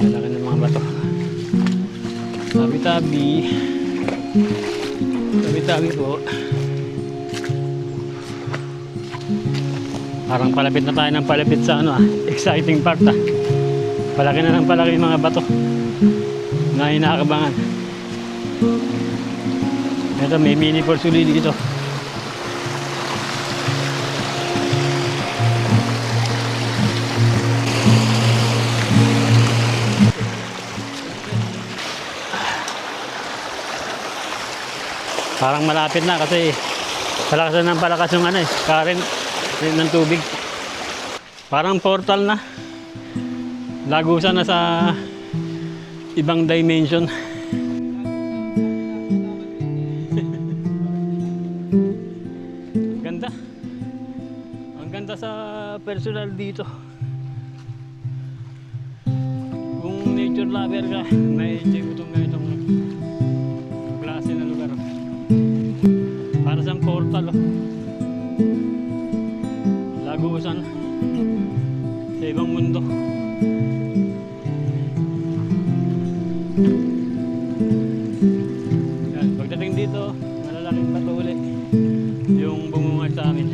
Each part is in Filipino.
Malaki ng mga bato. Tabi-tabi po. Parang palapit na tayo ng palapit sa exciting part Palaki na ng palaki yung mga bato na inakabangan. Ito may mini porsulili dito. Parang malapit na kasi palakas ng palakas yung current ng tubig. Parang portal na. Lagusan na sa ibang dimension. Ganda. Ang ganda sa personal dito. Kung nature lover ka, na-enjoy mo itong klase na lugar. Para sa portal lagusan sa ibang mundo. Yan, pagdating dito malalaking patuli yung bumungad sa amin.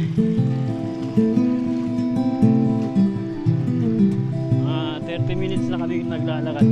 30 minutes na kami naglalakad.